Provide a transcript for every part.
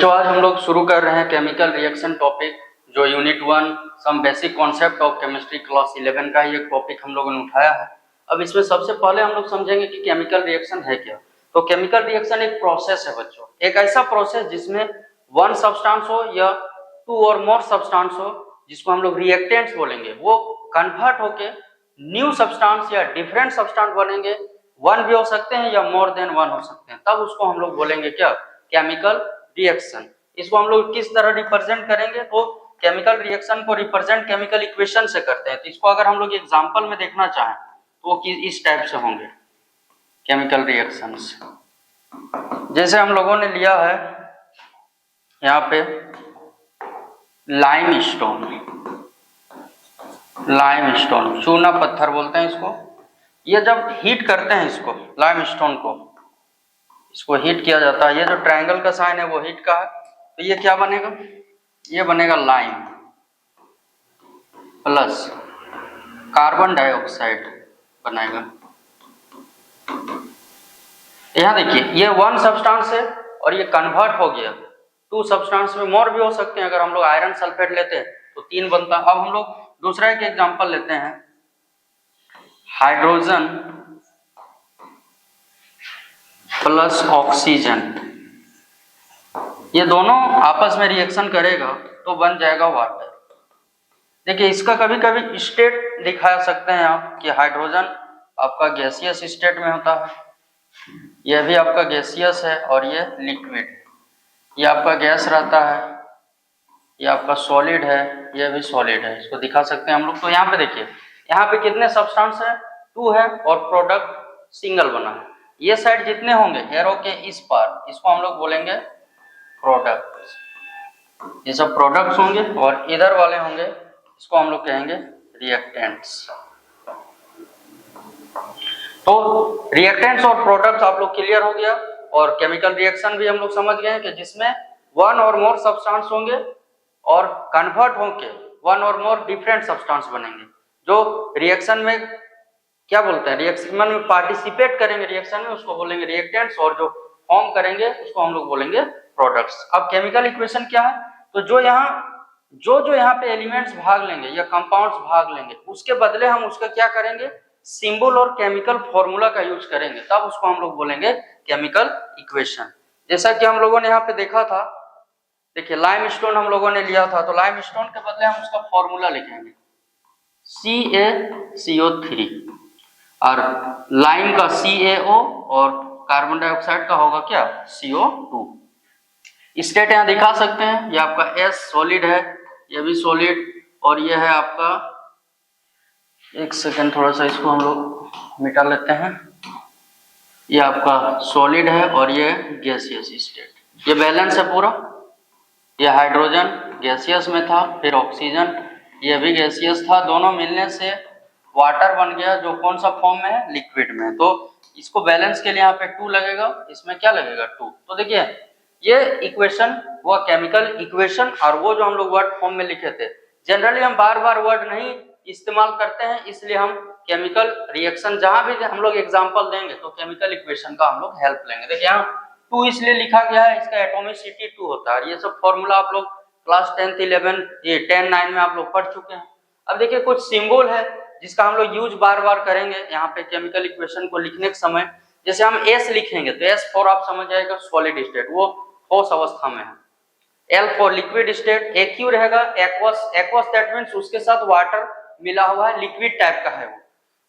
बच्चों आज हम लोग शुरू कर रहे हैं केमिकल रिएक्शन टॉपिक, जो unit 1 some basic concept of chemistry class 11 का ही एक टॉपिक हम लोगों ने उठाया है। अब इसमें सबसे पहले हम लोग समझेंगे कि केमिकल रिएक्शन है क्या। तो केमिकल रिएक्शन एक प्रोसेस है बच्चों, एक ऐसा प्रोसेस जिसमें वन सब्सटेंस हो या टू और मोर सब्सटेंस हो, जिसको हम लोग रिएक्टेंट्स बोलेंगे, वो कन्वर्ट होके न्यू सब्सटेंस या डिफरेंट सब्सटेंस बनेंगे। वन भी हो सकते हैं या मोर देन वन हो सकते हैं, तब उसको हम लोग बोलेंगे क्या, केमिकल रिएक्शन। इसको हम लोग किस तरह रिप्रेजेंट करेंगे, तो केमिकल रिएक्शन को रिप्रेजेंट केमिकल इक्वेशन से करते हैं। तो इसको अगर हम लोग एग्जांपल में देखना चाहें तो वो इस टाइप से होंगे केमिकल रिएक्शंस। जैसे हम लोगों ने लिया है यहाँ पे लाइमस्टोन, चूना पत्थर बोलते हैं इसको। ये जब हीट करते हैं इसको, लाइमस्टोन को, इसको हीट किया जाता है। ये जो ट्रायंगल का साइन है वो हीट का है, तो ये क्या बनेगा, ये बनेगा लाइम प्लस कार्बन डाइऑक्साइड बनेगा। यहाँ देखिए ये वन सब्सटेंस है और ये कन्वर्ट हो गया टू सब्सटेंस में, मोर भी हो सकते हैं। अगर हम लोग आयरन सल्फेट लेते हैं तो 3 बनता है। अब हम लोग दूसरा एक एग्जांपल लेते हैं, हाइड्रोजन प्लस ऑक्सीजन। ये दोनों आपस में रिएक्शन करेगा तो बन जाएगा वाटर। देखिए इसका कभी कभी स्टेट दिखा सकते हैं आप कि हाइड्रोजन आपका गैसियस स्टेट में होता है, यह भी आपका गैसियस है और ये लिक्विड है। ये आपका गैस रहता है, ये आपका सॉलिड है, यह भी सॉलिड है। इसको दिखा सकते हैं हम लोग। तो यहाँ पे देखिए, यहाँ पे कितने सब्सटेंस है, 2 है और प्रोडक्ट सिंगल बना है। ये साइड जितने होंगे एरो के इस पार, इसको हम लोग बोलेंगे प्रोडक्ट्स। ये सब प्रोडक्ट्स होंगे और इधर वाले होंगे, इसको हम लोग कहेंगे रिएक्टेंट्स। तो रिएक्टेंट्स और प्रोडक्ट्स आप लोग क्लियर हो गया। और केमिकल रिएक्शन भी हम लोग समझ गए कि जिसमें वन और मोर सब्सटेंस होंगे और कन्वर्ट होके वन और मोर डिफरेंट सब्सटेंस बनेंगे। जो रिएक्शन में क्या बोलते हैं, रिएक्शन में पार्टिसिपेट करेंगे रिएक्शन में, उसको बोलेंगे रिएक्टेंट्स, और जो फॉर्म करेंगे उसको हम लोग बोलेंगे प्रोडक्ट्स। अब केमिकल इक्वेशन क्या है, तो जो यहाँ पे एलिमेंट्स भाग लेंगे या कंपाउंड्स भाग लेंगे, उसके बदले हम उसका क्या करेंगे, सिंबल और केमिकल फॉर्मूला का यूज करेंगे, तब उसको हम लोग बोलेंगे केमिकल इक्वेशन। जैसा कि हम लोगों ने यहाँ पे देखा था, देखिए लाइमस्टोन हम लोगों ने लिया था, तो लाइमस्टोन के बदले हम उसका फॉर्मूला लिखेंगे CaCO3, और लाइम का CaO और कार्बन डाइऑक्साइड का होगा क्या, CO2। स्टेट यहाँ दिखा सकते हैं, ये आपका S सॉलिड है, ये भी सॉलिड, और ये है आपका, एक सेकेंड थोड़ा सा इसको हम लोग मिटा लेते हैं, ये आपका सॉलिड है और ये गैसियस स्टेट। ये बैलेंस है पूरा। ये हाइड्रोजन गैसियस में था, फिर ऑक्सीजन ये भी गैसियस था, दोनों मिलने से वाटर बन गया, जो कौन सा फॉर्म में है, लिक्विड में। तो इसको बैलेंस के लिए यहाँ पे 2 लगेगा, इसमें क्या लगेगा 2। तो देखिए ये इक्वेशन वो केमिकल इक्वेशन, और वो जो हम लोग वर्ड फॉर्म में लिखे थे, जनरली हम बार बार वर्ड नहीं इस्तेमाल करते हैं, इसलिए हम केमिकल रिएक्शन जहां भी हम लोग एग्जांपल देंगे तो केमिकल इक्वेशन का हम लोग हेल्प लेंगे। देखिए यहाँ 2 इसलिए लिखा गया है, इसका एटॉमिसिटी 2 होता है। ये सब फॉर्मूला आप लोग क्लास 10th 11 ये 10 9 में आप लोग पढ़ चुके हैं। अब देखिए कुछ सिंबल है जिसका हम लोग यूज बार बार करेंगे यहाँ पे केमिकल इक्वेशन को लिखने के समय। जैसे हम S लिखेंगे तो S फॉर आप समझ जाएगा सॉलिड स्टेट, वो ठोस अवस्था में है। L for liquid state, AQ रहेगा एक्वस, एक्वस दैट मींस उसके साथ वाटर मिला हुआ है, लिक्विड टाइप का है वो।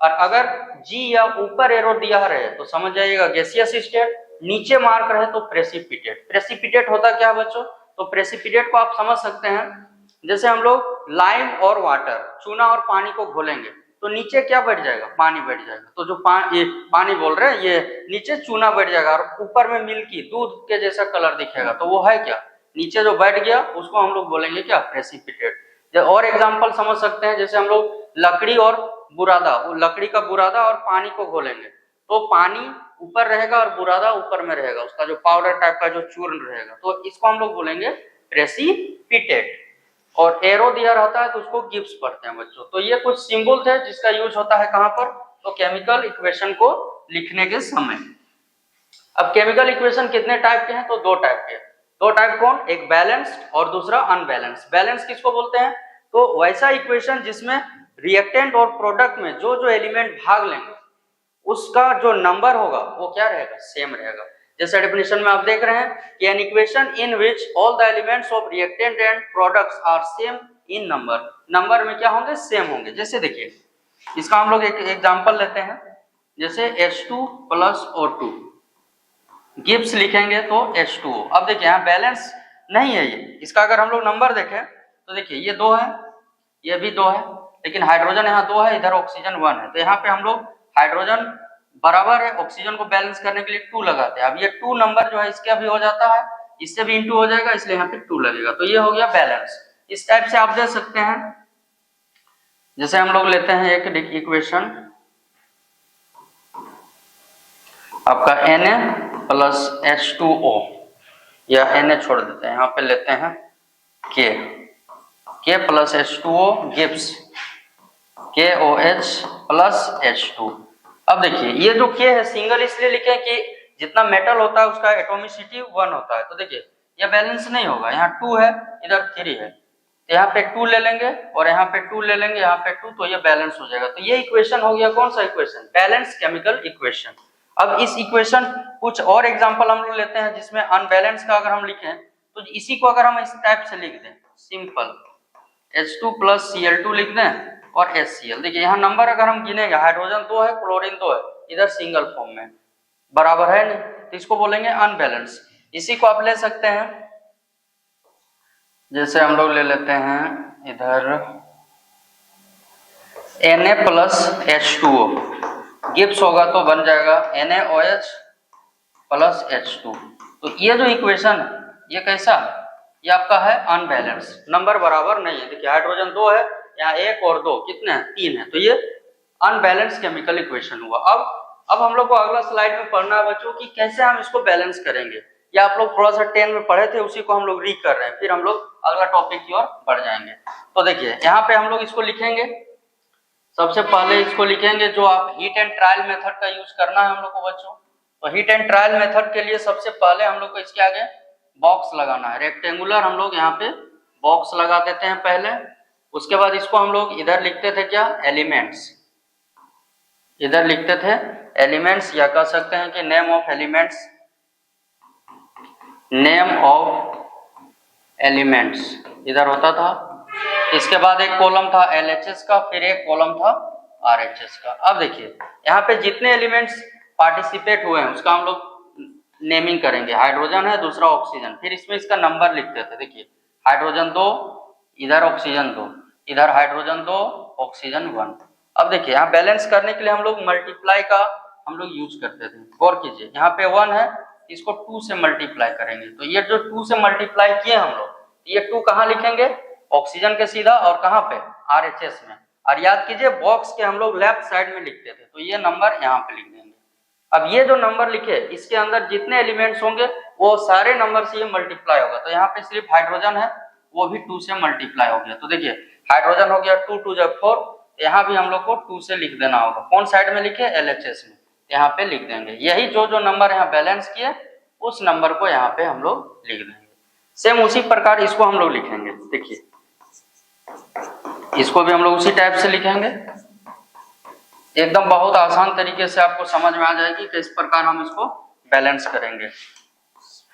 और अगर G या ऊपर एरो दिया रहे तो समझ जाइएगा गैसियस स्टेट, नीचे मार्क रहे तो प्रेसिपिटेट। प्रेसिपिटेट होता क्या है बच्चों, तो प्रेसिपिटेट को आप समझ सकते हैं, जैसे हम लोग लाइम और वाटर, चूना और पानी को घोलेंगे तो नीचे क्या बैठ जाएगा, पानी बैठ जाएगा। तो जो ये पानी बोल रहे हैं, ये नीचे चूना बैठ जाएगा और ऊपर में मिल्की दूध के जैसा कलर दिखेगा, तो वो है क्या, नीचे जो बैठ गया उसको हम लोग बोलेंगे क्या, प्रेसिपिटेट। और एग्जांपल समझ सकते हैं, जैसे हम लोग लकड़ी और बुरादा, लकड़ी का बुरादा और पानी को घोलेंगे तो पानी ऊपर रहेगा और बुरादा ऊपर में रहेगा, उसका जो पाउडर टाइप का जो चूर्ण रहेगा, तो इसको हम लोग बोलेंगे प्रेसिपिटेट। और एरो दिया रहता है तो उसको गिब्स पढ़ते हैं बच्चों। तो ये कुछ सिंबल थे जिसका यूज होता है कहां पर, तो केमिकल इक्वेशन को लिखने के समय। अब केमिकल इक्वेशन कितने टाइप के हैं, तो 2 टाइप के। दो टाइप कौन, एक बैलेंस्ड और दूसरा अनबैलेंस्ड। बैलेंस किसको बोलते हैं, तो वैसा इक्वेशन जिसमें रिएक्टेंट और प्रोडक्ट में जो जो एलिमेंट भाग लेंगे उसका जो नंबर होगा वो क्या रहेगा, सेम रहेगा। जैसे डेफिनेशन में आप देख रहे हैं कि an equation in which all the elements of reactant and products are same in number, number में क्या होंगे, सेम होंगे। जैसे देखिए इसका हम लोग एक एग्जांपल लेते हैं, जैसे H2 प्लस O2 गिब्स लिखेंगे तो H2O। अब देखिए यहाँ बैलेंस नहीं है ये, इसका अगर हम लोग नंबर देखें तो देखिए ये 2 है, ये भी 2 है, लेकिन हाइड्रोजन यहाँ 2 है, इधर ऑक्सीजन 1 है, तो यहाँ पे हम लोग हाइड्रोजन बराबर है, ऑक्सीजन को बैलेंस करने के लिए 2 लगाते हैं। अब ये 2 नंबर जो है इसका भी हो जाता है, इससे भी इंटू हो जाएगा, इसलिए यहाँ पे 2 लगेगा, तो ये हो गया बैलेंस। इस टाइप से आप दे सकते हैं। जैसे हम लोग लेते हैं एक इक्वेशन आपका Na प्लस H2O, या Na छोड़ देते हैं, यहाँ पे लेते हैं K plus H2O gives KOH plus H2। अब देखिए ये जो K है सिंगल इसलिए लिखे कि जितना मेटल होता है उसका एटोमिसिटी 1 होता है, तो देखिए ये बैलेंस नहीं होगा, यहाँ 2 है इधर 3 है, तो यहाँ पे 2 ले लेंगे और यहाँ पे 2 ले लेंगे, यहाँ पे 2, तो ये बैलेंस हो जाएगा। तो ये इक्वेशन हो गया कौन सा इक्वेशन, बैलेंस केमिकल इक्वेशन। अब इस इक्वेशन कुछ और एग्जांपल हम लोग लेते हैं जिसमें अनबैलेंस का अगर हम लिखें तो इसी को अगर हम इस टाइप से लिख दें, सिंपल H2 प्लस Cl2 लिख दें और HCl। देखिए यहाँ नंबर अगर हम गिनेंगे, हाइड्रोजन 2 है, क्लोरीन 2 है, इधर सिंगल फॉर्म में बराबर है नहीं, तो इसको बोलेंगे अनबैलेंस। इसी को आप ले सकते हैं, जैसे हम लोग ले लेते हैं इधर Na प्लस H2O गिब्स होगा तो बन जाएगा NaOH प्लस H2। तो ये जो इक्वेशन है ये कैसा है, ये आपका है अनबैलेंस, नंबर बराबर नहीं है। देखिए हाइड्रोजन 2 है, यहाँ 1 और 2 कितने हैं, 3 है, तो ये अनबैलेंस केमिकल इक्वेशन हुआ। अब हम लोग को अगला स्लाइड में पढ़ना है बच्चों कि कैसे हम इसको बैलेंस करेंगे, या आप लोग थोड़ा सा 10 में पढ़े थे उसी को हम लोग री कर रहे हैं, फिर हम लोग अगला टॉपिक की ओर बढ़ जाएंगे। तो देखिए यहाँ पे हम लोग इसको लिखेंगे, सबसे पहले इसको लिखेंगे जो आप हीट एंड ट्रायल मेथड का यूज करना है हम लोग को बच्चों। तो हीट एंड ट्रायल मेथड के लिए सबसे पहले हम लोग को इसके आगे बॉक्स लगाना है, रेक्टेंगुलर हम लोग यहाँ पे बॉक्स लगा देते हैं पहले। उसके बाद इसको हम लोग इधर लिखते थे क्या, एलिमेंट्स, इधर लिखते थे एलिमेंट्स, या कह सकते हैं कि name of elements, name of elements इधर होता था। इसके बाद एक कॉलम था LHS का, फिर एक कॉलम था RHS का। अब देखिए यहाँ पे जितने एलिमेंट्स पार्टिसिपेट हुए हैं उसका हम लोग नेमिंग करेंगे, हाइड्रोजन है, दूसरा ऑक्सीजन, फिर इसमें इसका नंबर लिखते थे। देखिए हाइड्रोजन 2, इधर ऑक्सीजन 2, इधर हाइड्रोजन 2, ऑक्सीजन 1। अब देखिए यहाँ बैलेंस करने के लिए हम लोग मल्टीप्लाई का हम लोग यूज करते थे। गौर कीजिए यहाँ पे 1 है, इसको 2 से मल्टीप्लाई करेंगे, तो ये जो 2 से मल्टीप्लाई किए हम लोग, ये 2 कहाँ लिखेंगे, ऑक्सीजन के सीधा, और कहाँ पे, RHS में। और याद कीजिए बॉक्स के हम लोग लेफ्ट साइड में लिखते थे, तो ये नंबर यहाँ पे लिख देंगे। अब ये जो नंबर लिखे इसके अंदर जितने एलिमेंट्स होंगे वो सारे नंबर से ये मल्टीप्लाई होगा, तो यहाँ पे सिर्फ हाइड्रोजन है वो भी 2 से मल्टीप्लाई हो गया। तो देखिए हाइड्रोजन हो गया 2 2 जब 4, यहाँ भी हम लोग को 2 से लिख देना होगा। कौन साइड में लिखे, LHS में, यहाँ पे लिख देंगे। यही जो जो नंबर यहाँ बैलेंस किए उस नंबर को यहाँ पे हम लोग लिख देंगे। सेम उसी प्रकार इसको हम लोग लिखेंगे, देखिए इसको भी हम लोग उसी टाइप से लिखेंगे, एकदम बहुत आसान तरीके से आपको समझ में आ जाएगी कि इस प्रकार हम इसको बैलेंस करेंगे।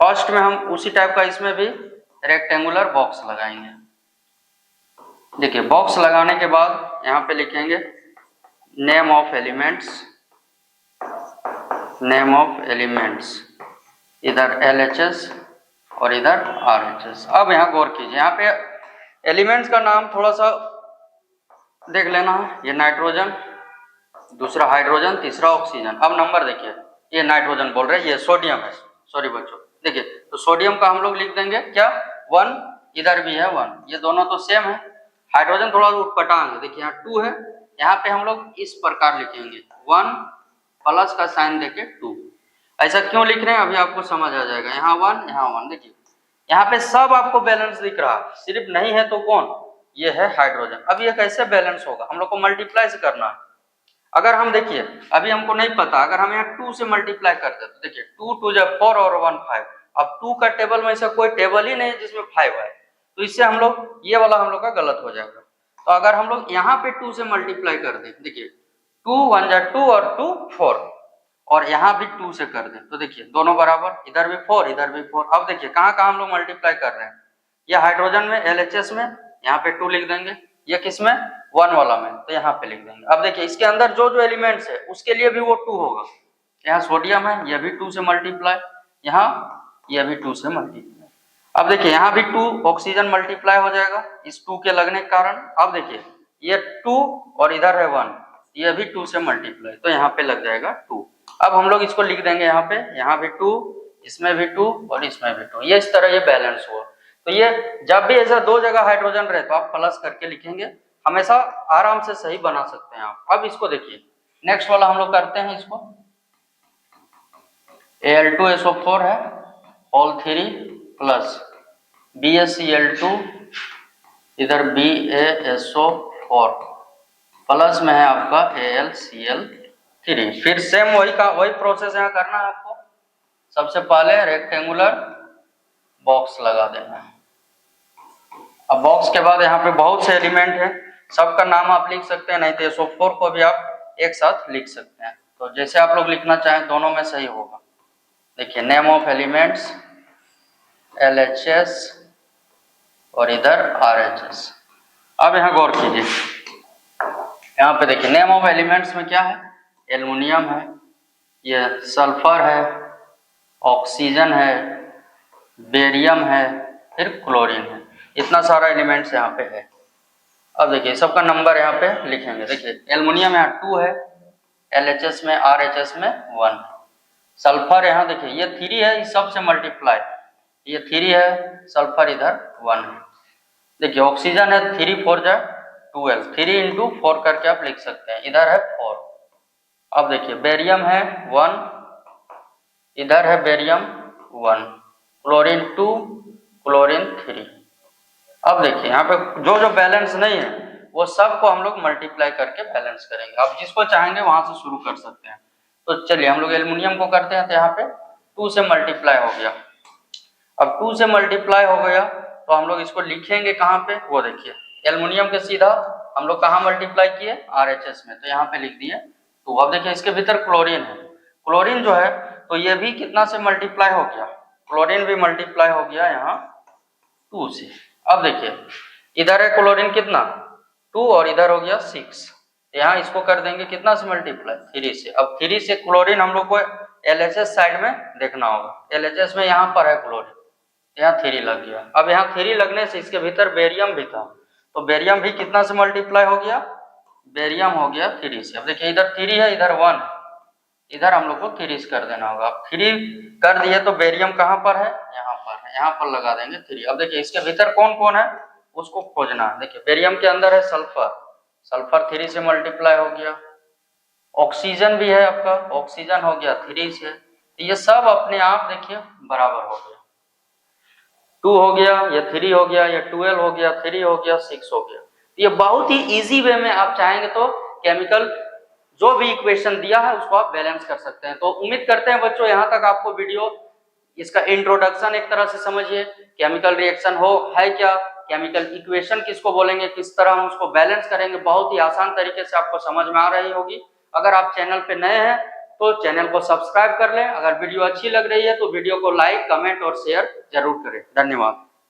फर्स्ट में हम उसी टाइप का इसमें भी रेक्टेंगुलर बॉक्स लगाएंगे। देखिए बॉक्स लगाने के बाद यहाँ पे लिखेंगे name of elements, name of elements, इधर LHS और इधर RHS। अब यहाँ गौर कीजिए, यहाँ पे एलिमेंट्स का नाम थोड़ा सा देख लेना है, ये नाइट्रोजन, दूसरा हाइड्रोजन, तीसरा ऑक्सीजन। अब नंबर देखिए, ये नाइट्रोजन बोल रहे हैं, ये सोडियम है, सॉरी बच्चों। देखिए तो सोडियम का हम लोग लिख देंगे क्या, 1, इधर भी है 1, ये दोनों तो सेम है। हाइड्रोजन थोड़ा उठपटांग, देखिए यहाँ 2 है, यहाँ पे हम लोग इस प्रकार लिखेंगे 1 प्लस का साइन देके 2। ऐसा क्यों लिख रहे हैं अभी आपको समझ आ जाएगा। यहाँ 1, यहाँ 1, देखिए यहाँ पे सब आपको बैलेंस दिख रहा है, सिर्फ नहीं है तो कौन, ये है हाइड्रोजन। अब ये कैसे बैलेंस होगा, हम लोग को मल्टीप्लाई से करना है। अगर हम देखिए अभी हमको नहीं पता, अगर हम यहाँ 2 से मल्टीप्लाई करते तो देखिए 2 2 जब 4 और 1 5, अब 2 का टेबल में से कोई टेबल ही नहीं जिसमें 5 है, तो इससे हम लोग ये वाला हम लोग का गलत हो जाएगा। तो अगर हम लोग यहाँ पे 2 से मल्टीप्लाई कर दें, देखिए 2 1 जा 2 और 2 4, और यहाँ भी 2 से कर दें तो देखिए दोनों बराबर, इधर भी 4 इधर भी 4। अब देखिए कहाँ कहाँ हम लोग मल्टीप्लाई कर रहे हैं, ये हाइड्रोजन में LHS में यहाँ पे 2 लिख देंगे, ये किस में 1 वाला में तो यहाँ पे लिख देंगे। अब देखिए इसके अंदर जो जो एलिमेंट्स है उसके लिए भी वो 2 होगा। यहाँ सोडियम है, यह भी 2 से मल्टीप्लाई, यहाँ यह भी 2 से मल्टीप्लाई। अब देखिए यहाँ भी 2 ऑक्सीजन मल्टीप्लाई हो जाएगा इस 2 के लगने के कारण। अब देखिए ये 2 और इधर है 1, ये भी 2 से मल्टीप्लाई, तो यहाँ पे लग जाएगा 2। अब हम लोग इसको लिख देंगे यहाँ पे, यहाँ भी 2, इसमें भी 2 और इसमें भी 2, ये इस तरह ये बैलेंस हुआ। तो ये जब भी ऐसा 2 जगह हाइड्रोजन रहे तो आप प्लस करके लिखेंगे, हमेशा आराम से सही बना सकते हैं आप। अब इसको देखिए नेक्स्ट वाला हम लोग करते हैं, इसको Al2SO4 है ऑल 3 प्लस BaCl2 इधर BaSO4 प्लस में है आपका AlCl3। फिर सेम वही प्रोसेस यहाँ करना है आपको। सबसे पहले रेक्टेंगुलर बॉक्स लगा देना है। अब बॉक्स के बाद यहाँ पे बहुत से एलिमेंट हैं, सबका नाम आप लिख सकते हैं, नहीं तो SO4 को भी आप एक साथ लिख सकते हैं, तो जैसे आप लोग लिखना चाहें दोनों में सही होगा। देखिए नेम ऑफ एलिमेंट्स LHS और इधर RHS। अब यहाँ गौर कीजिए, यहाँ पे देखिए नेम ऑफ एलिमेंट्स में क्या है, एल्युमिनियम है, ये सल्फर है, ऑक्सीजन है, बेरियम है, फिर क्लोरीन है, इतना सारा एलिमेंट्स यहाँ पे है। अब देखिए सबका नंबर यहाँ पे लिखेंगे। देखिए एल्युमिनियम यहाँ 2 है, LHS में RHS में 1, सल्फर यहाँ देखिए ये 3 है, इस सब से मल्टीप्लाई, ये 3 है, सल्फर इधर 1 है। देखिए ऑक्सीजन है 3 4 जा 12, 3 इंटू 4 करके आप लिख सकते हैं, इधर है 4। अब देखिए बेरियम है 1, इधर है बेरियम 1, क्लोरीन 2, क्लोरीन 3। अब देखिए यहाँ पे जो जो बैलेंस नहीं है वो सब को हम लोग मल्टीप्लाई करके बैलेंस करेंगे। अब जिसको चाहेंगे वहां से शुरू कर सकते हैं। तो चलिए हम लोग एल्युमिनियम को करते हैं, तो यहाँ पे 2 से मल्टीप्लाई हो गया। अब 2 से मल्टीप्लाई हो गया तो हम लोग इसको लिखेंगे कहाँ पे, वो देखिए एल्युमिनियम के सीधा हम लोग कहाँ मल्टीप्लाई किए, RHS में, तो यहाँ पे लिख दिए 2। अब देखिए इसके भीतर क्लोरीन है, क्लोरीन जो है तो ये भी कितना से मल्टीप्लाई हो गया, क्लोरीन भी मल्टीप्लाई हो गया यहाँ 2 से। अब देखिए इधर है क्लोरीन कितना 2 और इधर हो गया 6, यहाँ इसको कर देंगे कितना से मल्टीप्लाई 3 से। अब 3 से क्लोरीन हम लोग को LHS साइड में देखना होगा, LHS में यहाँ पर है क्लोरीन, यहाँ 3 लग गया। अब यहाँ 3 लगने से इसके भीतर बेरियम भी था, तो बेरियम भी कितना से मल्टीप्लाई हो गया, बेरियम हो गया 3 से। अब देखिए इधर 3 है इधर 1, इधर हम लोग को 3 कर देना होगा। अब 3 कर दिए तो बेरियम कहाँ पर है, यहाँ पर है, यहाँ पर लगा देंगे 3। अब देखिए इसके भीतर कौन कौन है उसको खोजना है। देखिए बेरियम के अंदर है सल्फर, सल्फर 3 से मल्टीप्लाई हो गया, ऑक्सीजन भी है आपका, ऑक्सीजन हो गया 3 से, तो ये सब अपने आप देखिए बराबर हो गया, 2 हो गया, ये 3 हो गया, ये 12 हो गया, 3 हो गया, 6 हो गया। ये बहुत ही इजी वे में आप चाहेंगे तो केमिकल जो भी इक्वेशन दिया है उसको आप बैलेंस कर सकते हैं। तो उम्मीद करते हैं बच्चों यहाँ तक आपको वीडियो इसका इंट्रोडक्शन एक तरह से समझिए, केमिकल रिएक्शन है क्या, केमिकल इक्वेशन किसको बोलेंगे, किस तरह हम उसको बैलेंस करेंगे, बहुत ही आसान तरीके से आपको समझ में आ रही होगी। अगर आप चैनल पे नए हैं तो चैनल को सब्सक्राइब कर लें। अगर वीडियो अच्छी लग रही है तो वीडियो को लाइक, कमेंट और शेयर जरूर करें। धन्यवाद।